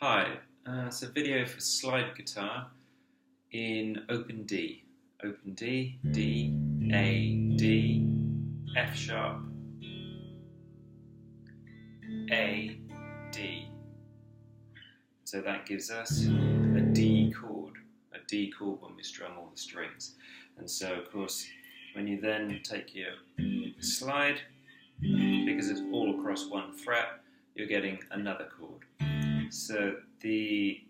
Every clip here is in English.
Hi, it's a video for slide guitar in open D. Open D, D, A, D, F sharp, A, D. So that gives us a D chord when we strum all the strings. And so of course when you then take your slide, because it's all across one fret, you're getting another chord. So the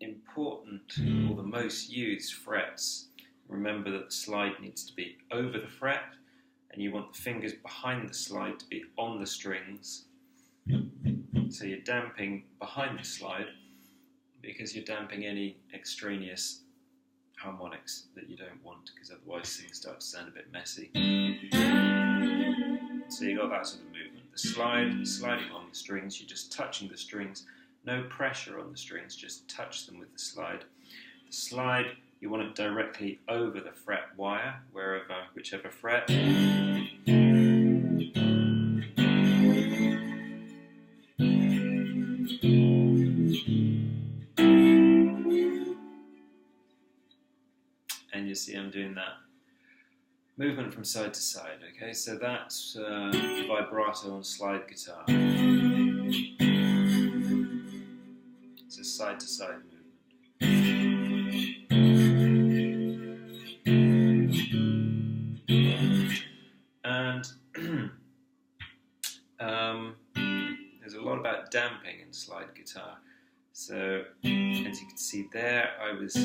important or the most used frets, remember that the slide needs to be over the fret and you want the fingers behind the slide to be on the strings. So you're damping behind the slide because you're damping any extraneous harmonics that you don't want, because otherwise things start to sound a bit messy. So you got that sort of movement. The sliding on the strings, you're just touching the strings. No pressure on the strings, just touch them with the slide. The slide, you want it directly over the fret wire, whichever fret. And you see I'm doing that movement from side to side, okay? So that's vibrato on slide guitar. It's a side to side movement. And there's a lot about damping in slide guitar. So as you can see there, I was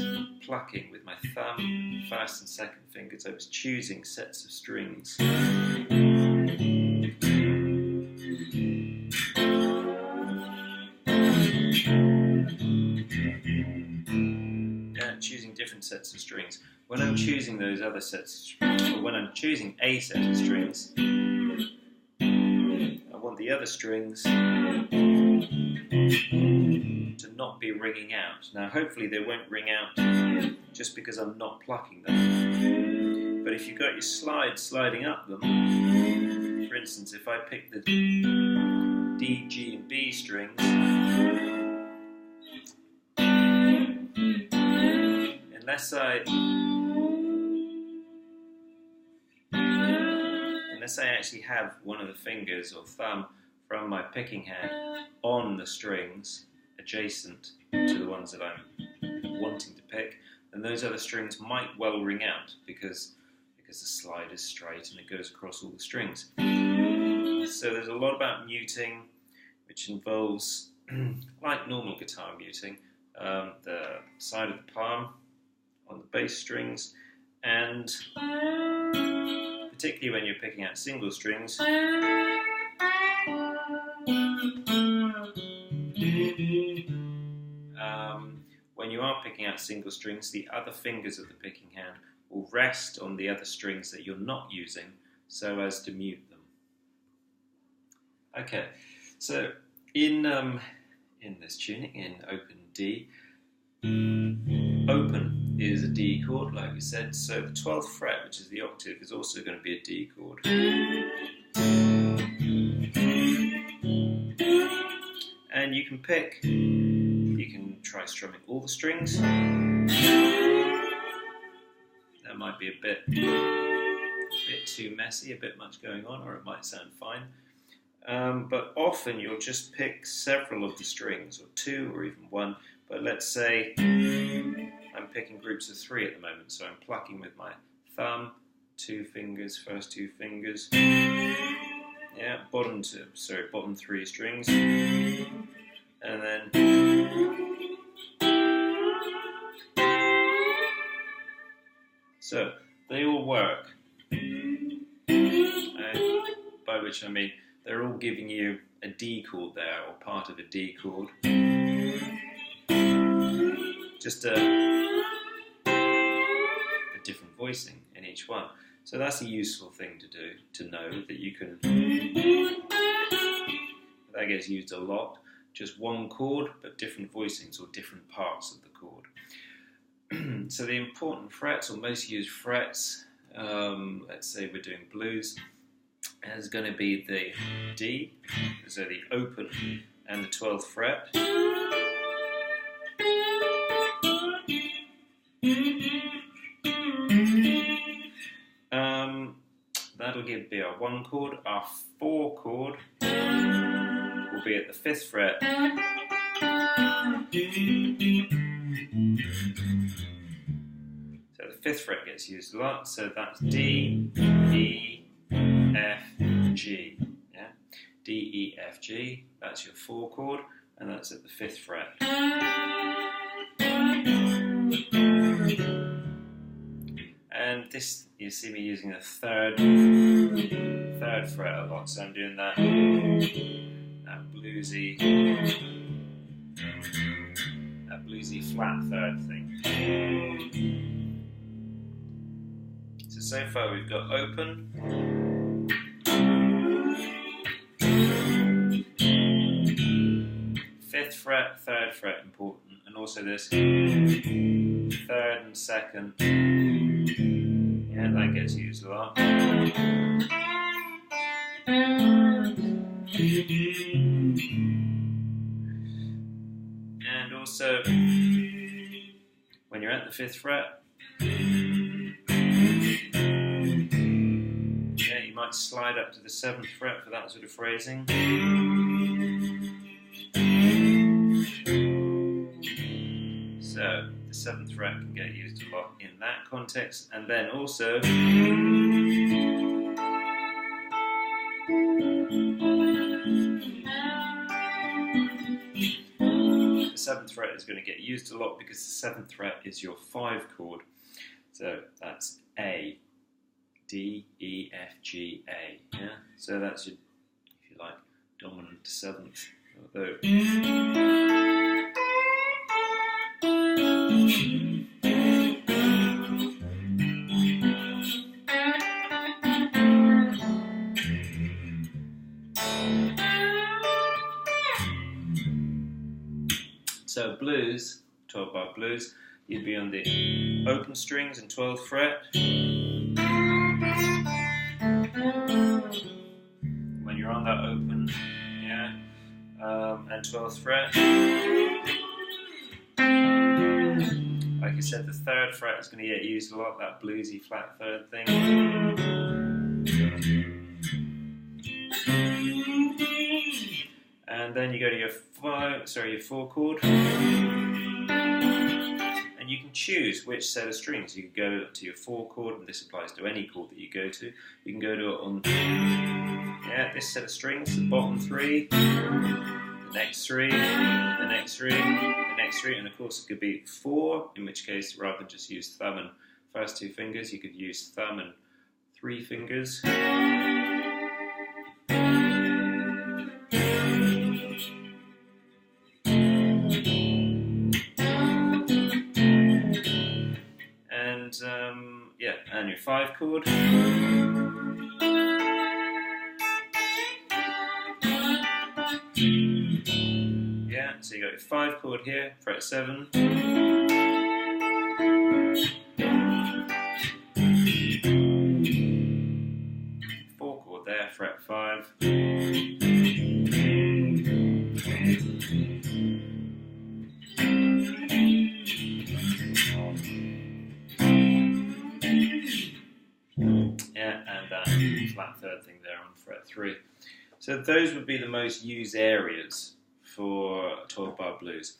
plucking with my thumb, first and second fingers. I was choosing sets of strings. Choosing different sets of strings. When I'm choosing those other sets of strings, or when I'm choosing a set of strings, I want the other strings to not be ringing out. Now hopefully they won't ring out just because I'm not plucking them. But if you've got your slide sliding up them, for instance, if I pick the D, G and B strings, unless I actually have one of the fingers or thumb from my picking hand on the strings adjacent to the ones that I'm wanting to pick, then those other strings might well ring out because the slide is straight and it goes across all the strings. So there's a lot about muting, which involves, like normal guitar muting, the side of the palm on the bass strings, and particularly when you're picking out single strings, when you are picking out single strings, the other fingers of the picking hand will rest on the other strings that you're not using so as to mute them. Okay, so in this tuning, in open D, open is a D chord, like we said, so the 12th fret, which is the octave, is also going to be a D chord. And you can try strumming all the strings. That might be a bit too messy, a bit much going on, or it might sound fine. But often you'll just pick several of the strings, or two, or even one. But let's say I'm picking groups of three at the moment, so I'm plucking with my thumb, first two fingers. Yeah, bottom three strings. And then so they all work. By which I mean they're all giving you a D chord there, or part of a D chord. Just a different voicing in each one. So that's a useful thing to do, to know that you can. That gets used a lot. Just one chord, but different voicings or different parts of the chord. So the important frets, or most used frets, let's say we're doing blues, is going to be the D, so the open and the 12th fret. That'll be our 1 chord. Our 4 chord will be at the 5th fret. So the 5th fret gets used a lot. So that's D, E, F, G. Yeah, D, E, F, G. That's your 4 chord, and that's at the 5th fret. And this, you see me using the third fret a lot, so I'm doing that bluesy flat third thing. So far we've got open, 5th fret, 3rd fret important, and also this 3rd and 2nd. Yeah, that gets used a lot. And also, when you're at the 5th fret, yeah, you might slide up to the 7th fret for that sort of phrasing. So the 7th fret can get used a lot in that context, and then also the 7th fret is going to get used a lot because the 7th fret is your 5 chord. So that's A, D, E, F, G, A. Yeah. So that's your, if you like, dominant 7th. Although so blues, 12-bar blues, you'd be on the open strings and 12th fret. When you're on that open, yeah, and 12th fret. Like I said, the 3rd fret is going to get used a lot, that bluesy flat 3rd thing. And then you go to your 4 chord, and you can choose which set of strings. You can go to your 4 chord, and this applies to any chord that you go to. You can go to it on this set of strings, the bottom 3, the next 3, the next 3, the next 3, and of course it could be 4, in which case rather than just use thumb and first 2 fingers, you could use thumb and 3 fingers. And your 5 chord. Yeah, so you got your 5 chord here, fret 7. 4 chord there, fret 5. Flat 3rd thing there on fret 3. So those would be the most used areas for 12-bar blues.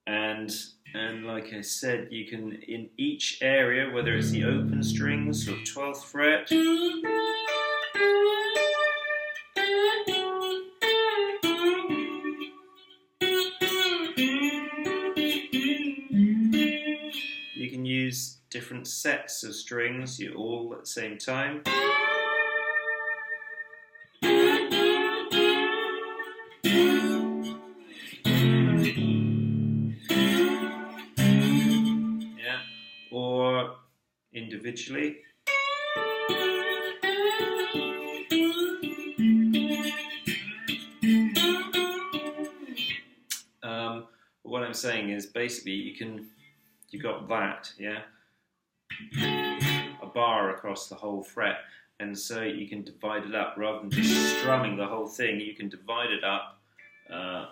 And like I said, you can, in each area, whether it's the open strings or 12th fret, you can use different sets of strings, all at the same time. Or individually. What I'm saying is basically you got that, yeah, a bar across the whole fret, and so you can divide it up rather than just strumming the whole thing. You can divide it up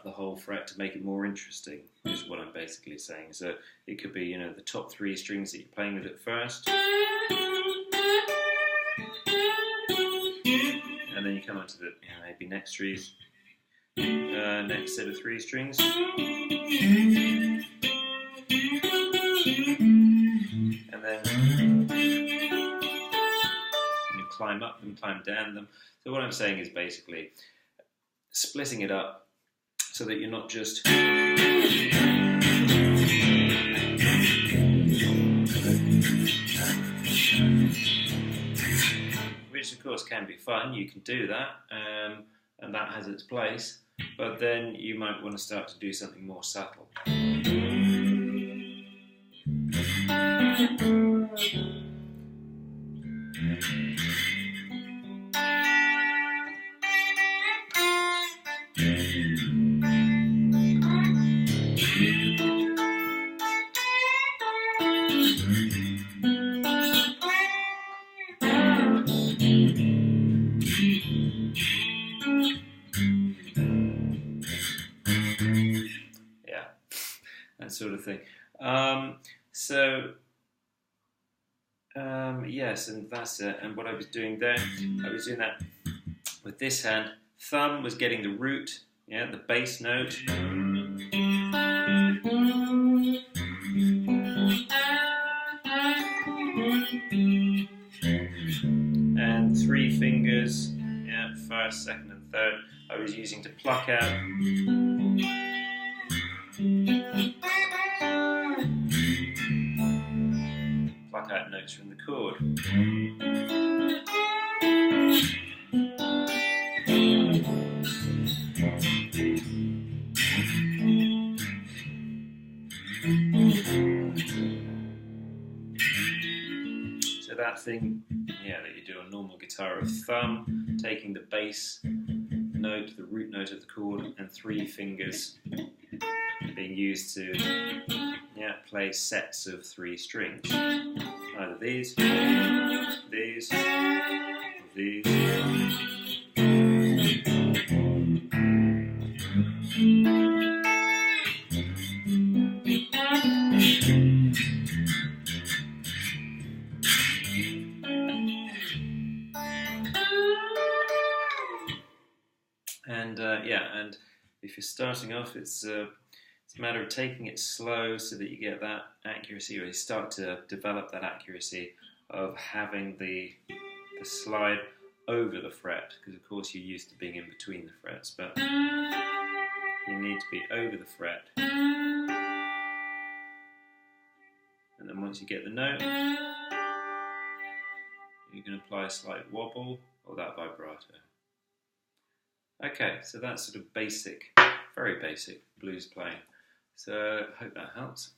the whole fret to make it more interesting, is what I'm basically saying. So it could be, the top 3 strings that you're playing with at first, and then you come on to the maybe next set of 3 strings, and then you climb up them, climb down them. So what I'm saying is basically splitting it up so that you're not just which of course can be fun, you can do that, and that has its place, but then you might want to start to do something more subtle. Yeah, that sort of thing. Yes, and that's it. And what I was doing there, I was doing that with this hand. Thumb was getting the root, the bass note. And 3 fingers, first, second, and third, I was using to pluck out. Pluck out notes from the chord. So that thing, that you do on normal guitar of thumb, taking the bass note, the root note of the chord, and 3 fingers being used to play sets of 3 strings. Either these, these, or these. And if you're starting off, it's a matter of taking it slow so that you get that accuracy, or you start to develop that accuracy of having the slide over the fret, because of course you're used to being in between the frets, but you need to be over the fret. And then once you get the note, you can apply a slight wobble or that vibrato. Okay, so that's sort of basic, very basic blues playing. So I hope that helps.